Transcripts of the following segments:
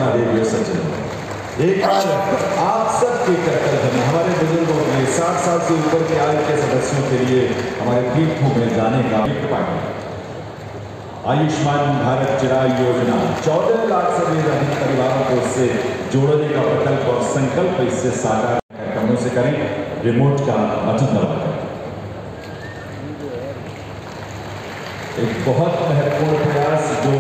योजना रेडियो सज्जन। एक बार आप सबके कर्तव्य हमारे बुजुर्गों के 60 साल से ऊपर के आयु के सदस्यों के लिए हमारे तीर्थों में जाने का पार्टी आयुष्मान भारत चिराग योजना 14 लाख से भी अधिक परिवारों को इससे जोड़ने का प्रकल्प और संकल्प इससे साकार कार्यक्रमों से करें। रिमोट का बटन दबाकर एक बहुत महत्वपूर्ण प्रयास जो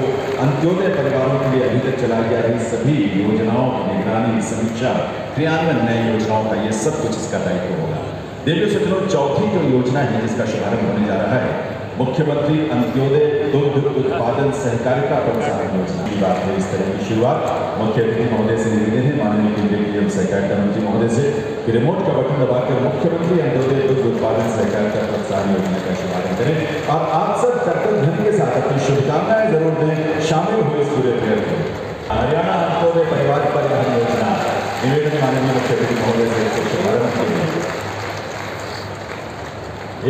अंत्योदय परिवारों के लिए अभी तक चलाई जा रही सभी योजनाओं की निगरानी, समीक्षा, क्रियान्वयन नई योजनाओं का ये सब कुछ इसका दायित्व होगा। देवियों सज्जनों, चौथी जो योजना है जिसका शुभारंभ होने जा रहा है मुख्यमंत्री अंत्योदय दुग्ध उत्पादन सहकारिता प्रोत्साहन योजना की बात है। इस तरह की शुरुआत मुख्य अतिथि महोदय से निवेदन है, माननीय केंद्रीय एवं सहकारिता मंत्री महोदय से कि रिमोट का बटन दबाकर मुख्यमंत्री अंत्योदय दुग्ध उत्पादन सहकारिता प्रोत्साहन योजना का शुभारंभ करें और आप सब कर्तव्य ध्वनि के साथ अपनी शुभकामनाएं जरूर दें, शामिल हुए इस पूरे प्रयत्न में। हरियाणा अंत्योदय परिवार परिवहन योजना निवेदन माननीय मुख्य अतिथि महोदय से शुभारंभ करें।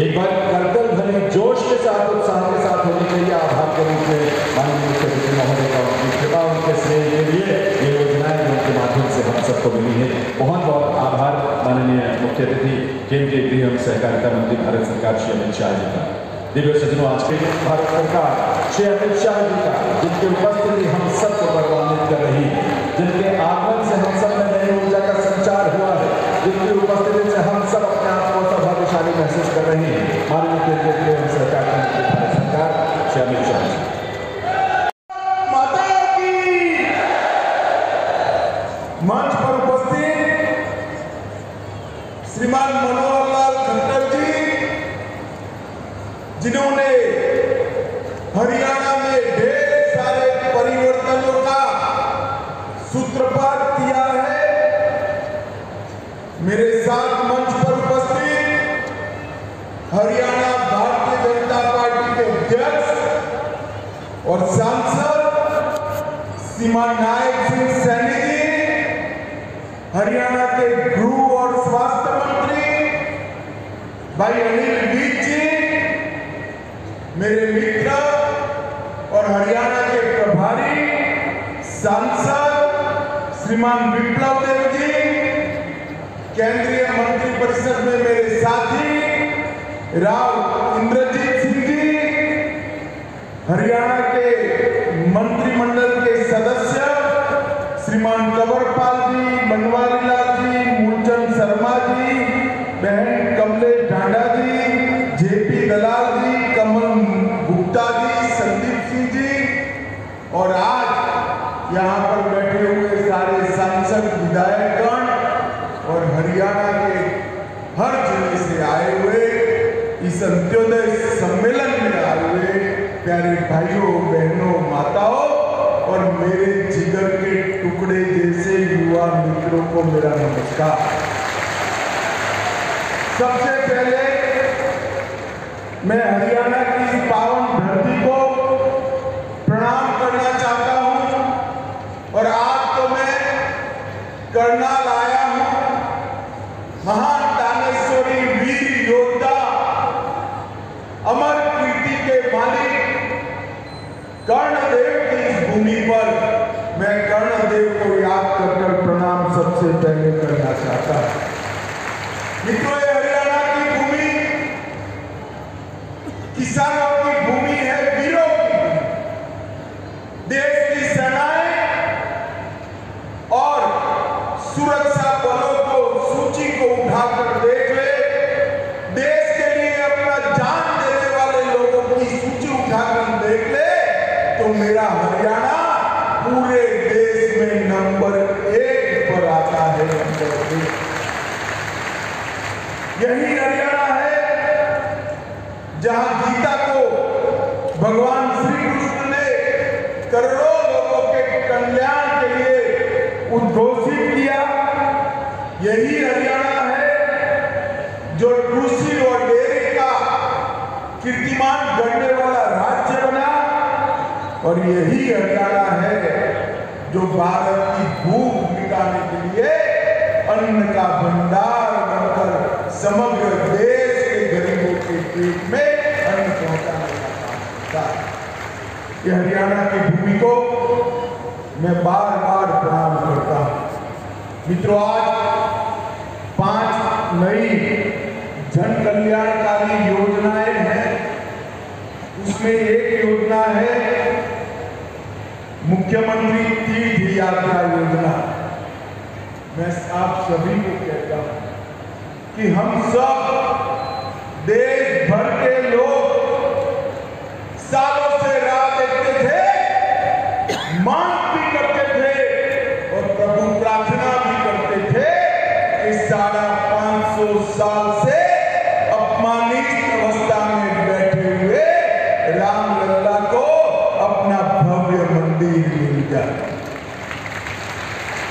एक बार कर्तव्य ध्वनि जोश के साथ, उत्साह के साथ होनी चाहिए। आभार के रूप में माननीय मुख्य अतिथि महोदय का उनकी कृपा, उनके स्नेह के लिए ये योजनाएं उनके माध्यम से हम सबको मिली है। बहुत बहुत आभार माननीय मुख्य अतिथि केंद्रीय गृह एवं सहकारिता मंत्री भारत सरकार श्री अमित शाह जी का। दिव्य सज्जनों, आज के भारत सरकार श्री अमित शाह जी का, जिनकी उपस्थिति हम सबको गौरवान्वित कर रही है, जिनके आगमन से हम सब में नई ऊर्जा का संचार हुआ है, जिनकी उपस्थिति से हम सब अपने आप को सौभाग्यशाली महसूस कर रहे हैं। माननीय केंद्रीय गृह एवं सहकारिता मंत्री भारत सरकार श्री अमित शाह जी। मंच पर उपस्थित श्रीमान मनोहर लाल खट्टर जी, जिन्होंने हरियाणा में ढेर सारे परिवर्तनों का सूत्रपात किया है। मेरे साथ मंच पर उपस्थित हरियाणा भारतीय जनता पार्टी के अध्यक्ष और सांसद श्रीमान नायक सिंह सैनी जी, हरियाणा के गृह और स्वास्थ्य मंत्री भाई अनिल विज जी, मेरे मित्र और हरियाणा के प्रभारी सांसद श्रीमान विप्लव देव जी, केंद्रीय मंत्री परिषद में मेरे साथी राव इंद्रजीत सिंह जी, हरियाणा के मंत्रिमंडल के सदस्य श्रीमान कंवरपाल जी, बनवारी लाल जी, मूलचंद शर्मा जी, बहन कमलेश ढांडा जी, जेपी दलाल जी, कमल गुप्ता जी, संदीप सिंह जी और आज यहाँ पर बैठे हुए सारे सांसद, विधायकगण और हरियाणा के हर जिले से आए हुए इस अंत्योदय सम्मेलन में आए हुए प्यारे भाइयों, बहनों, माताओं और मेरे जिगर के टुकड़े जैसे युवा मित्रों को मेरा नमस्कार। सबसे पहले मैं हरियाणा की इस पावन धरती को प्रणाम करना चाहता हूं और आज तो मैं करनाल आया हूं। महान दानेश्वरी वीर योद्धा, अमर कीर्ति के मालिक कर्णदेव की इस भूमि पर मैं कर्णदेव को याद कर प्रणाम सबसे पहले करना चाहता हूं। मित्रों, हरियाणा की भूमि किसानों की भूमि है, वीरों की, देश की सेनाएं और सुरक्षा बलों को सूची को उठाकर देख ले, देश के लिए अपना जान देने वाले लोगों की सूची उठाकर देख ले तो मेरा हरियाणा पूरे देश में नंबर 1 पर आता है। नंबर 1 यही हरियाणा है जहां गीता को भगवान श्री कृष्ण ने करोड़ों लोगों के कल्याण के लिए उद्घोषित किया। यही हरियाणा है जो कृषि और डेयरी का कीर्तिमान गढ़ने वाला राज्य बना और यही हरियाणा है जो भारत की भूख मिटाने के लिए अन्न का भंडार बनकर समग्र देश के गरीबों के पेट में अन्न पहुंचाने का काम करता है। ये हरियाणा की भूमि को मैं बार बार प्रणाम करता हूं। मित्रों, आज 5 नई जन कल्याणकारी योजनाएं हैं। उसमें एक योजना है मुख्यमंत्री तीर्थ यात्रा योजना। मैं आप सभी को कहता हूं कि हम सब देश भर के लोग सालों से राह देखते थे, मांग भी करते थे और प्रभु प्रार्थना भी करते थे कि 550 साल से अपमानित अवस्था में बैठे हुए रामलला को अपना भव्य मंदिर मिल जाए।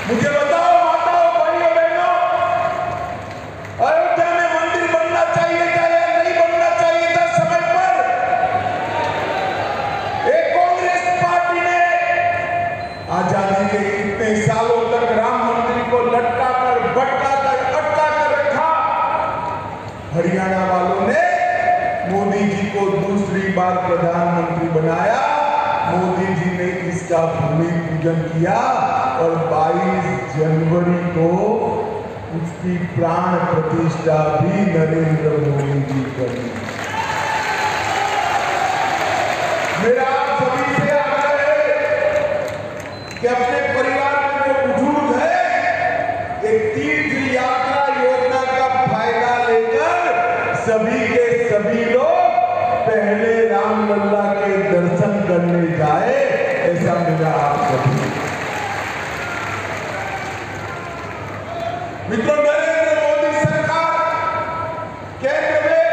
मुझे बताओ माताओं, भाइयों, बहनों, अयोध्या में मंदिर बनना चाहिए था या नहीं बनना चाहिए था समय पर? एक कांग्रेस पार्टी ने आजादी के इतने सालों तक राम मंदिर को लटका कर, भटका कर, अटका कर रखा। हरियाणा वालों ने मोदी जी को दूसरी बार प्रधानमंत्री बनाया। मोदी जी ने इसका भूमि पूजन किया और 22 जनवरी को उसकी प्राण प्रतिष्ठा भी नरेंद्र मोदी जी करी। मेरा आप सभी से आग्रह है कि अपने परिवार में जो बुजुर्ग है, एक तीर्थ यात्रा योजना का फायदा लेकर सभी के सभी लोग पहले रामलला के दर्शन करने जाए, ऐसा मेरा आप सभी। मित्रों, नरेंद्र मोदी सरकार केंद्र में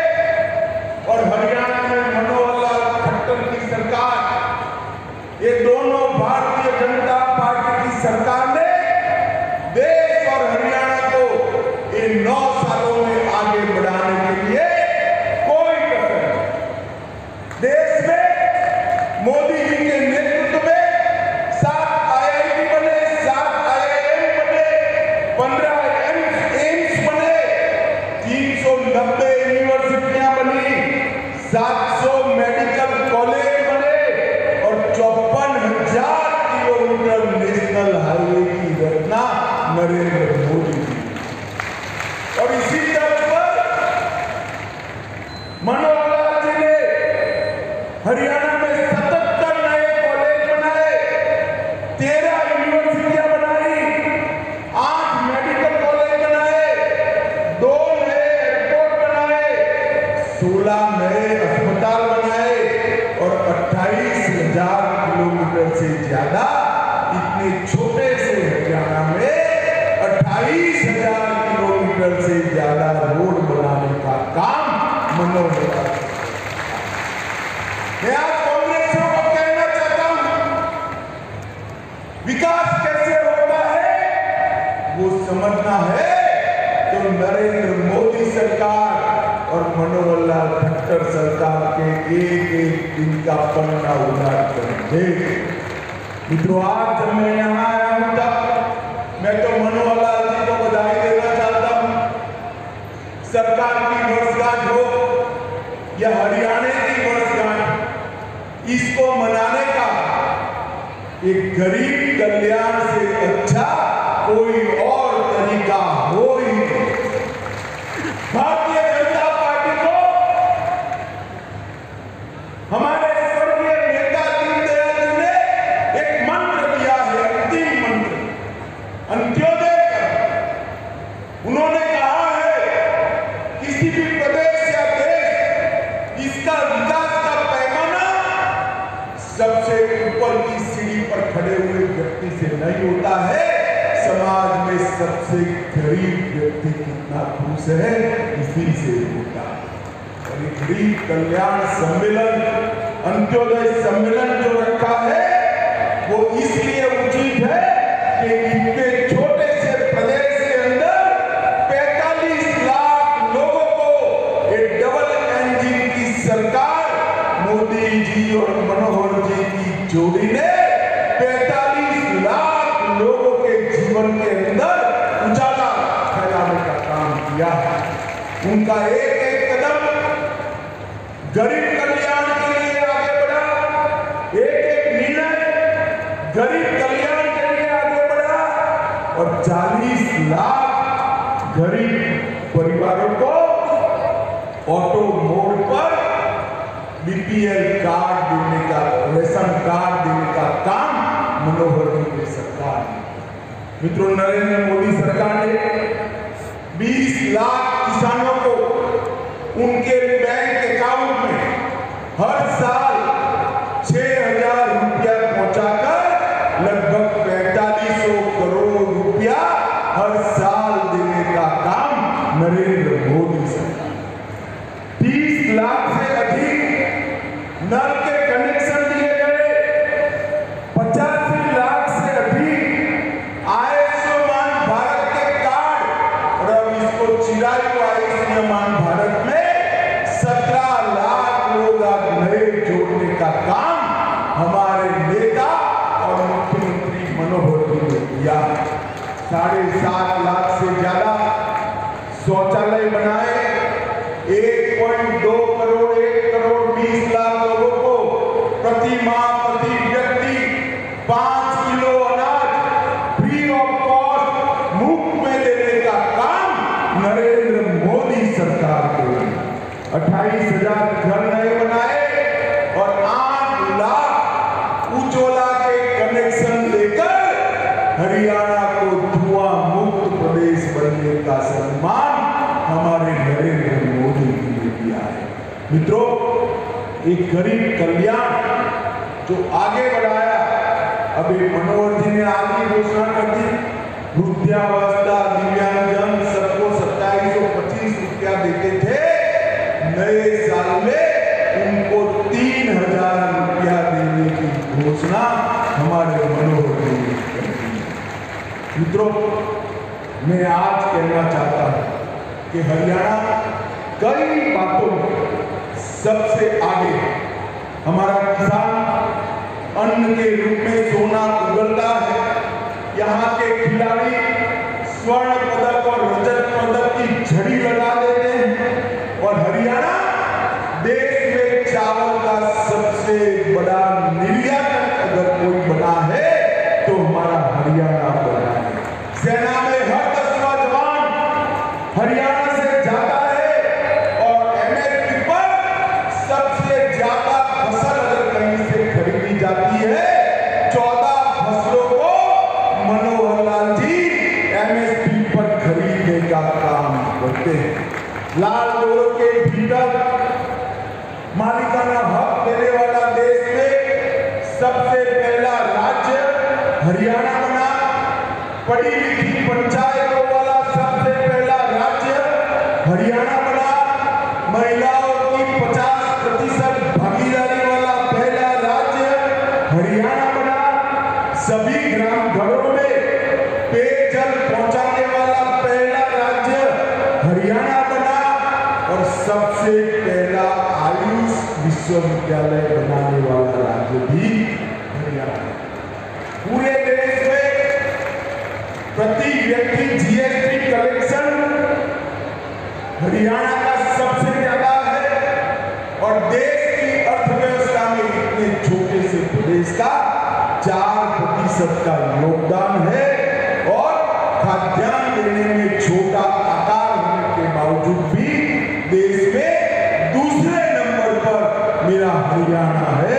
और हरियाणा में मनोहर लाल खट्टर की सरकार, ये दोनों भारतीय जनता पार्टी की सरकार ने देश और हरियाणा को इन 9 सालों में आगे बढ़ाने के लिए कोई कसर नहीं। देश में मोदी जी के नेतृत्व में 7 IIT बने, 7 IIM बने, 15 एम्स बने, 390 यूनिवर्सिटियां बनी, 700 मेडिकल कॉलेज बने और 54,000 किलोमीटर नेशनल हाईवे की रचना नरेंद्र मोदी जी। और इसी तरह पर मनोहर लाल जी ने हरियाणा में 77 नए कॉलेज बनाए, 13 यूनिवर्सिटियां बनाई, 8 मेडिकल कॉलेज बनाए, 2 नए एयरपोर्ट बनाए, 16 नए अस्पताल बनाए और 28,000 किलोमीटर से ज्यादा, इतने छोटे से हरियाणा में 28,000 किलोमीटर से ज्यादा रोड बनाने का काम मनोहर लाल। मैं आज कांग्रेसियों को कहना चाहता हूं, विकास कैसे होता है वो समझना है तो नरेंद्र मोदी सरकार और मनोहर लाल खट्टर सरकार के एक दिन का पन्ना उलट कर देख। मित्रों, आज जब मैं यहाँ आया हूं तब मैं तो मनोहर लाल जी को बधाई देना चाहता हूं। सरकार की वर्षगांठ हो या हरियाणा की वर्षगांठ, इसको मनाने का एक गरीब कल्याण से अच्छा कोई और तरीका हो ही नहीं। भारतीय जनता पार्टी को हमारे स्वर्गीय नेता दीनदयाल जी ने एक मंत्र दिया है, अंतिम मंत्र, अंत्योदय का। उन्होंने कहा है किसी भी प्रदेश या देश, इसका विकास का पैमाना सबसे ऊपर की सीढ़ी पर खड़े हुए व्यक्ति से नहीं होता है, समाज में सबसे गरीब व्यक्ति कितना खुश है इसी से होता है। और ये गरीब कल्याण सम्मेलन, अंत्योदय सम्मेलन जो रखा है वो इसलिए उचित है कि इतने छोटे से प्रदेश के अंदर 45 लाख लोगों को एक डबल इंजन की सरकार मोदी जी और मनोहर जी की जोड़ी ने 45 लाख लोगों के जीवन के अंदर उजाला फैलाने का काम किया। उनका एक एक कदम गरीब कल्याण के लिए आगे बढ़ा, एक एक निर्णय गरीब कल्याण और 40 लाख गरीब परिवारों को ऑटो मोड पर बीपीएल कार्ड देने का, रेशन कार्ड देने का काम मनोहर जी की सरकार ने, मित्रों नरेंद्र मोदी सरकार ने 20 लाख किसानों को उनके बैंक अकाउंट में हर साल 6,000 रुपया पहुंचाकर लगभग 4500 करोड़ रुपया हर साल देने का काम नरेंद्र मोदी सरकार, 30 लाख से अधिक नल के कनेक्शन दिए गए, 85 लाख से अधिक आयुष्मान भारत के कार्ड, और अब इसको चिरायु आयुष्मान भारत में 17 लाख लोग आज नए जोड़ने का काम हमारे नेता और मुख्यमंत्री मनोहर जी ने किया। 7.5 लाख से ज्यादा शौचालय बनाए, 1.2 करोड़ 1 करोड़ 20 लाख लोगों को प्रति माह प्रति व्यक्ति 5 किलो अनाज फ्री ऑफ कॉस्ट मुफ्त में देने का काम नरेंद्र मोदी सरकार को, 28,000 घर नए बनाए और 8 लाख उज्ज्वला के कनेक्शन लेकर हरियाणा को धुआं मुक्त प्रदेश बनने का सम्मान हमारे नरेंद्र मोदी जी ने किया है। मित्रों, एक गरीब कल्याण जो आगे बढ़ाया, अभी मनोहर जी ने आगे घोषणा कर दी, वृद्धावस्था दिव्यांगजन सबको 2725 रुपया देते थे, नए साल में उनको 3,000 रुपया देने की घोषणा हमारे मनोहर जी ने कर दी। मित्रों, मैं आज कहना चाहता हूं कि हरियाणा कई बातों में सबसे आगे, हमारा किसान अन्न के रूप में सोना उगलता है, यहाँ के खिलाड़ी स्वर्ण पदक और रजत पदक की झड़ी लगा देते हैं, और हरियाणा देश में चावल का सबसे बड़ा निर्यातक अगर कोई बना है तो हमारा हरियाणा बना है। सेना में हर 10वां जवान हरियाणा से जाता है और एमएसपी पर सबसे ज्यादा फसल अगर कहीं से खरीदी जाती है, 14 फसलों को मनोहर लाल जी एमएसपी पर खरीदने का काम करते हैं। लाल डोर के भीतर मालिकाना हक देने वाला देश में सबसे पहला राज्य हरियाणा बना, पढ़ी लिखी पंचायतों वाला सबसे पहला राज्य हरियाणा बना, महिलाओं की 50% भागीदारी वाला पहला राज्य हरियाणा बना, सभी ग्राम घरों में पेयजल पहुंचाने वाला पहला राज्य हरियाणा बना, और सबसे पहला आयुष विश्वविद्यालय बनाने वाला राज्य भी हरियाणा। पूरे देश में प्रति व्यक्ति जीएसटी कलेक्शन हरियाणा का सबसे ज्यादा है, और देश की अर्थव्यवस्था में इतने छोटे से प्रदेश का 4% का योगदान है, और खाद्यान्न देने में छोटा आकार होने के बावजूद भी देश में दूसरे नंबर पर मेरा हरियाणा है,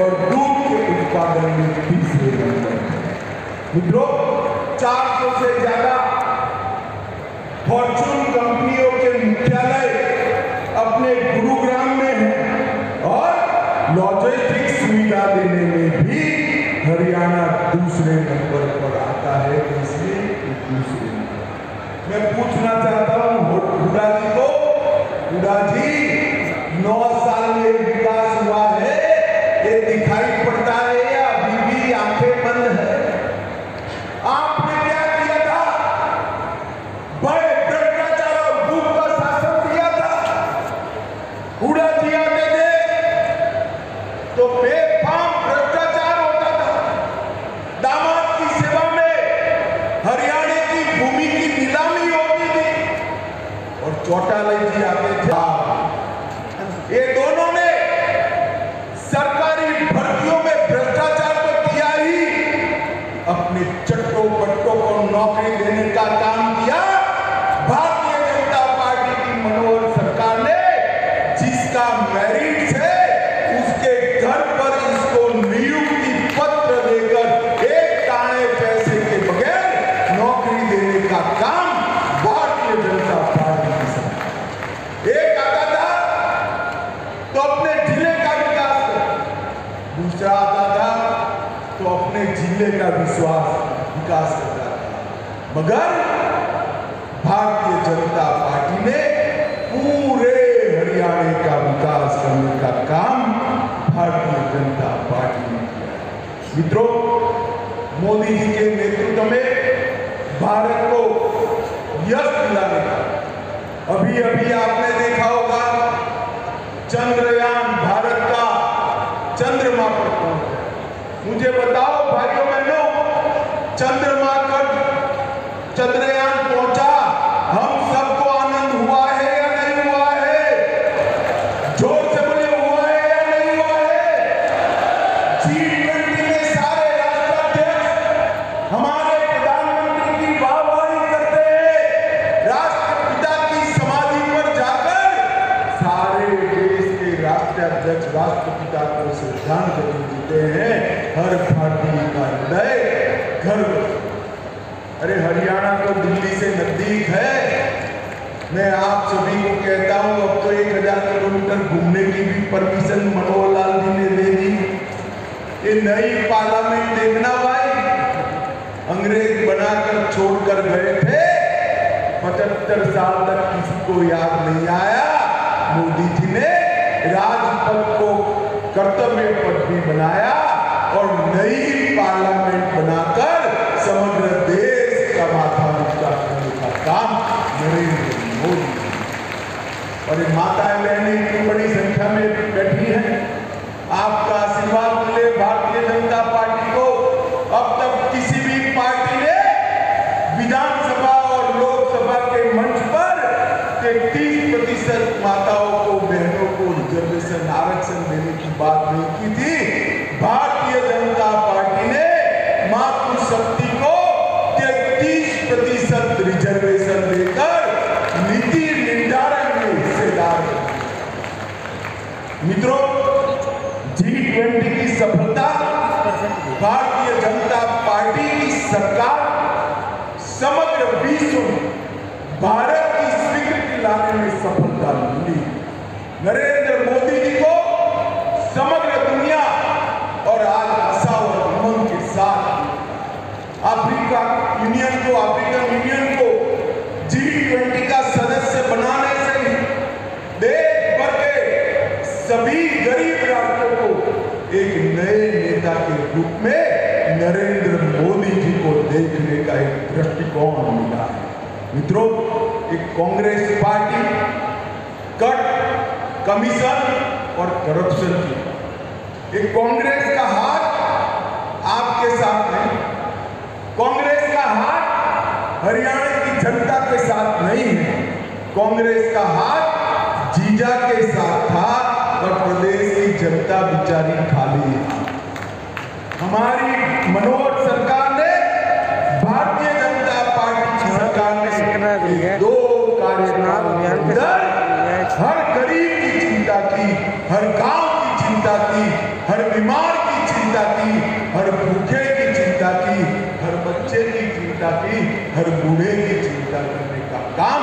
और दूध के उत्पादन में तीसरे नंबर है। मित्रों, 400 से ज्यादा फॉर्चून कंपनियों के मुख्यालय अपने गुरुग्राम में हैं, और लॉजिस्टिक सुविधा देने में भी हरियाणा दूसरे नंबर पर आता है। इसलिए दूसरे नंबर मैं पूछना चाहता हूं हुड्डा जी को, हुड्डा जी 9 साल में विकास हुआ है, ये दिखाई पड़ता है या अभी भी आंखें बंद है? आपने क्या किया था? बड़े भ्रष्टाचार और भूख का शासन किया था। हुड्डा जी आते थे तो बेफाम भ्रष्टाचार होता था, दामाद की सेवा में हरियाणा की भूमि की नीलामी होती थी, और चौटाला जी आते थे। ये दोनों ने सरकारी भर्तियों में भ्रष्टाचार तो किया ही, अपने चट्टों बट्टों को नौकरी देने का काम किया। भारतीय जनता पार्टी की मनोहर सरकार ने जिसका मेरिट है उसके घर पर इसको नियुक्ति पत्र देकर एक काने पैसे के बगैर नौकरी देने का काम भारतीय जनता पार्टी की सरकार। एक आता था तो अपने जिले का विकास कर, दूसरा आता था तो अपने जिले का विकास करता था, मगर भारतीय जनता पार्टी ने पूरे हरियाणा का विकास करने का काम भारतीय जनता पार्टी ने किया। मित्रों, मोदी जी के नेतृत्व में भारत को यश दिलाने का, अभी अभी आपने देखा होगा चंद्रयान भारत का चंद्रमा पर पहुंचा। मुझे बताओ भाइयों बहनों, चंद्रमा पर चंद्रयान पहुंचा, हम सबको आनंद हुआ है या नहीं हुआ है? जोर से बोले, हुआ है या नहीं हुआ है? G20 में सारे राष्ट्राध्यक्ष हमारे प्रधानमंत्री की वाहवाही करते हैं। राष्ट्रपिता की समाधि पर जाकर सारे देश के राष्ट्राध्यक्ष राष्ट्रपिता को श्रद्धांजलि देते हैं। हर भारतीय का हृदय गर्व। अरे हरियाणा तो दिल्ली से नजदीक है। मैं आप सभी को कहता हूं, अब तो 1000 किलोमीटर घूमने की भी परमिशन मनोहर लाल जी ने दे दी। ये नई पार्लियामेंट देखना भाई, अंग्रेज बनाकर छोड़कर गए थे, 75 साल तक किसी को याद नहीं आया। मोदी जी ने राजपथ को कर्तव्य पथ भी बनाया और नई पार्लियामेंट बनाकर समग्र देश का माथा ऊंचा करने का काम नरेंद्र मोदी। और ये माताएं बहनें इतनी बड़ी संख्या में बैठी हैं, आपका आशीर्वाद मिले भारतीय जनता पार्टी को। अब तक किसी भी पार्टी ने विधानसभा और लोकसभा के मंच पर 33% माताओं को, बहनों को रिजर्वेशन आरक्षण देने की बात नहीं की थी। भारतीय जनता पार्टी ने मातृशक्ति को 33% रिजर्वेशन देकर नीति निर्धारण में हिस्सेदार। मित्रों, G20 की सफलता, भारतीय जनता पार्टी की सरकार समग्र विश्व में भारत की स्वीकृति लाने में सफलता मिली। नरेंद्र मोदी जी को समग्र दुनिया और आज आशा और उमंग के साथ अफ्रीकन यूनियन को G20 का सदस्य बनाने से ही देश भर के सभी गरीब राष्ट्रों को एक नए नेता के रूप में नरेंद्र मोदी जी को देखने का एक दृष्टिकोण मिला है। मित्रों, एक कांग्रेस पार्टी कट, कमीशन और करप्शन की, एक कांग्रेस का हाथ आपके साथ नहीं, कांग्रेस का हाथ हरियाणा की जनता के साथ नहीं है। कांग्रेस का हाथ जीजा के साथ था और प्रदेश की जनता बेचारी खाली है। हमारी मनोहर सरकार ने, भारतीय जनता पार्टी की सरकार ने 2 कार्यकाल के अंदर हर गरीब की चिंता की, हर गांव की चिंता की, हर बीमार की चिंता की, हर भूखे की चिंता की, हर बच्चे की चिंता की, हर बूढ़े की चिंता करने का काम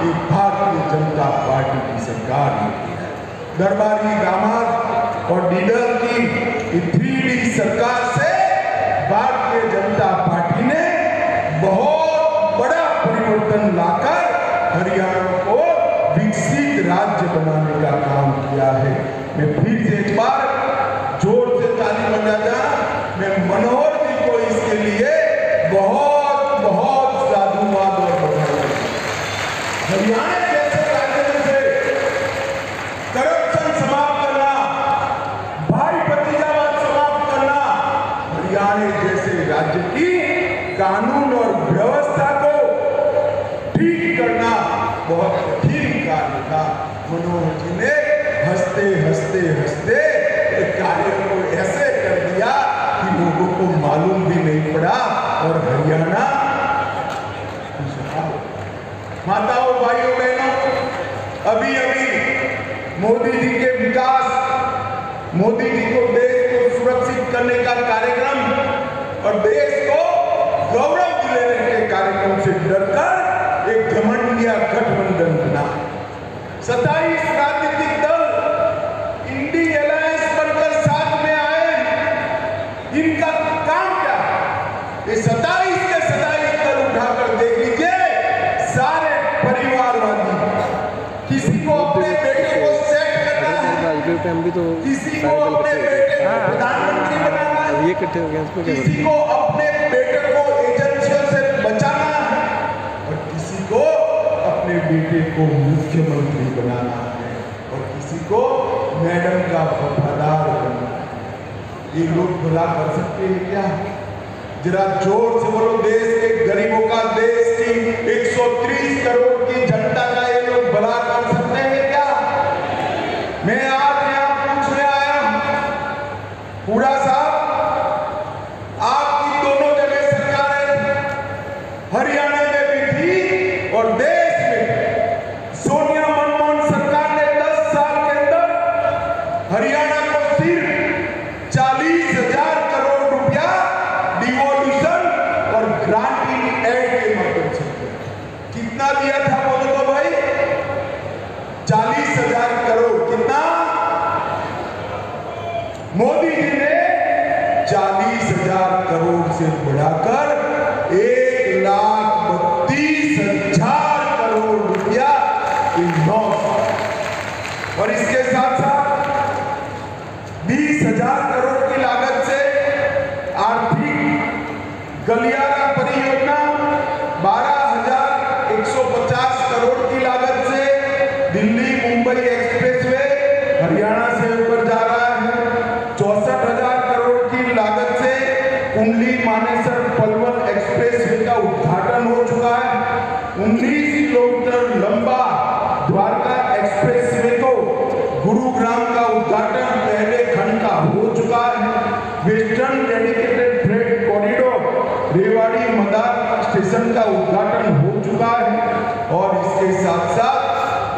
एक भारतीय जनता पार्टी की सरकार ने किया है। दरबारी दामाद और डीलर की 3D सरकार से भारतीय जनता पार्टी ने बहुत बड़ा परिवर्तन लाकर हरियाणा को विकसित राज्य बनाने का काम किया है। मैं फिर से एक बार जोर से ताली बजाता, मैं मनोहर जी को इसके लिए बहुत बहुत साधुवाद और बधाई। हरियाणा जैसे राज्य से करप्शन समाप्त करना, भाई भतीजावाद समाप्त करना, हरियाणा जैसे राज्य की कानून और व्यवस्था को ठीक करना बहुत कठिन कार्य था। मनोहर जी ने हंसते हंसते हंसते कार्य को ऐसे कर दिया कि लोगों को मालूम भी नहीं पड़ा और हरियाणा माताओं, भाइयों, बहनों, अभी अभी मोदी जी के विकास, मोदी जी को देश को सुरक्षित करने का कार्यक्रम और देश को गौरव दिलाने के कार्यक्रम से डरकर एक घमंडिया गठबंधन बना। 27 राजनीतिक दल इंडी अलायंस बनकर साथ में आए। इनका काम क्या है? ये 27 के 27 दल उठाकर देख लीजिए, सारे परिवारवादी, किसी को अपने बेटे को सेट करना है, किसी को अपने बेटे को प्रधानमंत्री बनाना है, किसी को अपने बेटे को एजेंसियों से बचाना है और किसी को अपने बेटे को मुख्यमंत्री बनाना है और किसी को मैडम का वफादार बनना है। ये लोग भला कर सकते हैं क्या? जरा जोर से बोलो, देश के गरीबों का, देश की 130 करोड़ की जनता का ये लोग भला कर सकते हैं क्या? मैं आज यहाँ पूछने आया हूं, पूरा साहब, आपकी दोनों जगह सरकारें, हरियाणा में भी थी और देश में सोनिया मनमोहन सरकार ने 10 साल के अंदर हरियाणा को सिर्फ 40,000 करोड़ रुपया डिवोल्यूशन और ग्रांटिंग एड के माध्यम से कितना दिया था? बोलो तो भाई, 40,000 करोड़। कितना? मोदी जी ने 40,000 करोड़ से बढ़ाकर 1,32,000 करोड़ रुपया इन 9 साल, और इसके साथ साथ 20,000 करोड़ की लागत से आर्थिक गलियारा परियोजना, 12,150 करोड़ की लागत से दिल्ली मुंबई एक्सप्रेसवे हरियाणा से होकर जा रहा है। 64,000 करोड़ की लागत से कुंडली मानेसर पलवल एक्सप्रेसवे का उद्घाटन हो चुका है। 19 किलोमीटर लंबा द्वारका एक्सप्रेसवे को गुरुग्राम का उद्घाटन पहले खंड का हो चुका है। Western dedicated freight corridor Rewari Madar station का उद्घाटन हो चुका है और इसके साथ साथ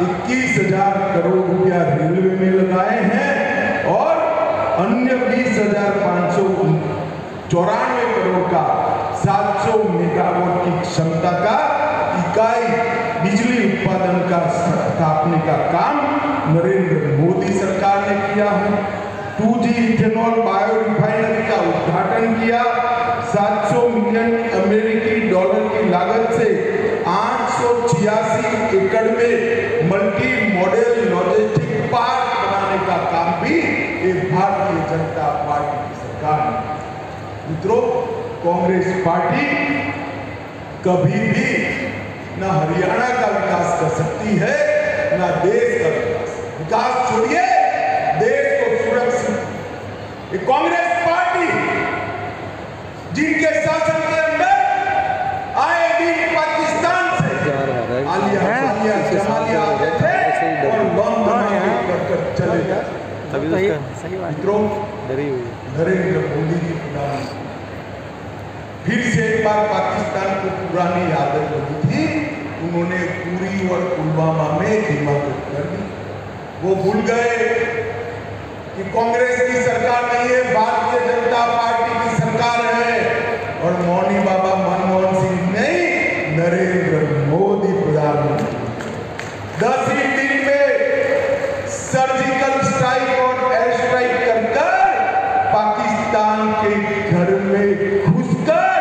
21,000 करोड़ रुपया रेलवे में लगाए हैं और अन्य 20,594 करोड़ का 700 मेगावाट की क्षमता का इकाई बिजली उत्पादन का स्थापने का काम नरेंद्र मोदी सरकार ने किया है। 2G इथेनॉल बायो रिफाइनरी का उद्घाटन किया। 700 मिलियन अमेरिकी डॉलर की लागत से 886 एकड़ में मल्टी मॉडल लॉजिस्टिक पार्क बनाने का काम भी एक भारतीय जनता पार्टी की सरकार ने। मित्रों, कांग्रेस पार्टी कभी भी ना हरियाणा का विकास कर सकती है ना देश का विकास छोड़िए, देश को सुरक्षित। ये कांग्रेस पार्टी जिनके शासन के अंदर आए दिन पाकिस्तान से आलिया जमालिया आते थे और बम धमाके कर चले जाते। मित्रों, नरेंद्र मोदी जी फिर से एक बार पाकिस्तान को पुरानी आदत लगी थी, उन्होंने पुरी और पुलवामा में हिमाकत कर दी। वो भूल गए कि कांग्रेस की सरकार नहीं है, भारतीय जनता पार्टी की सरकार है और मौनी बाबा मनमोहन सिंह नहीं, नरेंद्र मोदी प्रधानमंत्री। 10 ही दिन में सर्जिकल स्ट्राइक और एयर स्ट्राइक कर पाकिस्तान के घर में घुसकर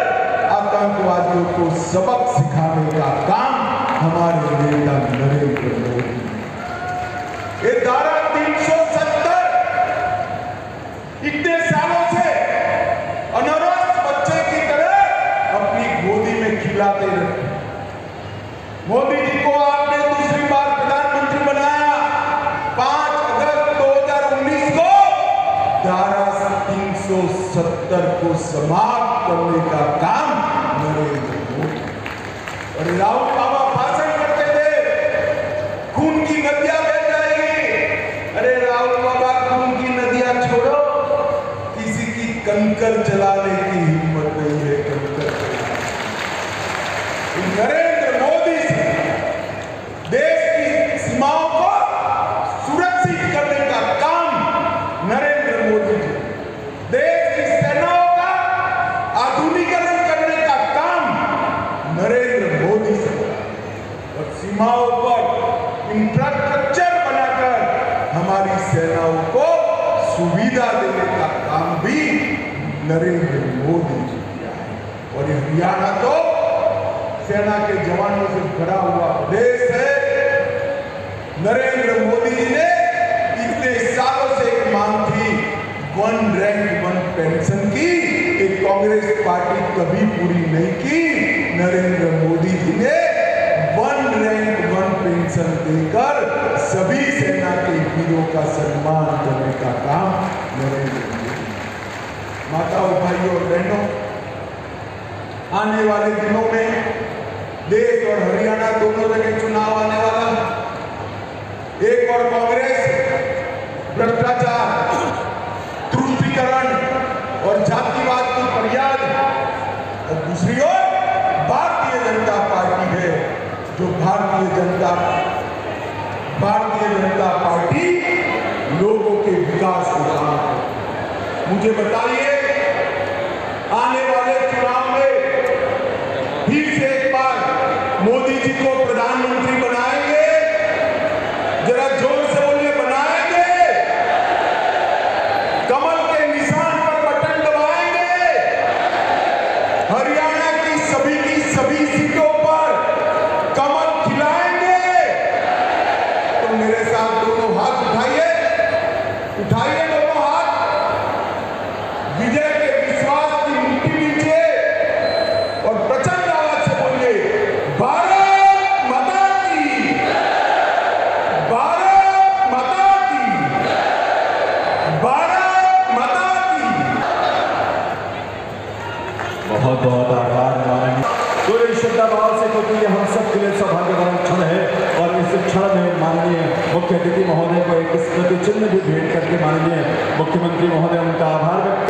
आतंकवादियों को सबक सिखाने का काम हमारे नेता नरेंद्र मोदी। ये धारा 370 इतने सालों से अनरस बच्चे की तरह अपनी गोदी में खिलाते रहे। मोदी जी को आपने दूसरी बार प्रधानमंत्री बनाया 5 अगस्त 2019 को। धारा 370 को समाप्त करने का काम नरेंद्र मोदी। और राहुल बाबा भाषण करते थे, खून की नदियां बह जाएगी। अरे राहुल बाबा, खून की नदियां छोड़ो, किसी की कंकर चलाने की हिम्मत नहीं है। कंकर नरेंद्र मोदी से नरेंद्र मोदी जी किया है। और ये हरियाणा तो सेना के जवानों से भरा हुआ प्रदेश है। नरेंद्र मोदी जी ने इतने सालों से एक मांग थी 1 रैंक 1 पेंशन की, एक कांग्रेस पार्टी कभी पूरी नहीं की। नरेंद्र मोदी जी ने 1 रैंक 1 पेंशन देकर सभी सेना के वीरों का सम्मान करने का काम नरेंद्र मोदी। माताओं, भाइयों और बहनों, आने वाले दिनों में देश और हरियाणा दोनों जगह चुनाव आने वाला है। एक और कांग्रेस भ्रष्टाचार, तुष्टीकरण और जातिवाद की फरियाद, और दूसरी ओर भारतीय जनता पार्टी है, जो भारतीय जनता पार्टी लोगों के विकास को काम है। मुझे बताइए, आने वाले चुनाव में फिर से एक बार मोदी जी को प्रधानमंत्री बनाएंगे? जरा जोर से बोलिए, बनाएंगे? कमल के निशान पर बटन दबाएंगे? हरियाणा की सभी सीटों पर कमल खिलाएंगे? तो मेरे साथ दोनों हाथ उठाइए दोनों हाथ, विजय के विश्वास की मुट्ठी नीचे, और प्रचंड आवाज से बोलिए, भारत माता की, भारत माता की, भारत माता की। बहुत बहुत आभार माननीय। पूरे श्रद्धा भाव से, क्योंकि ये हम सब के लिए सौभाग्यवान क्षण है, और इस क्षण में माननीय मुख्य अतिथि महोदय को एक स्मृति चिन्ह भी भेंट करके माननीय मुख्यमंत्री महोदय उनका आभार व्यक्त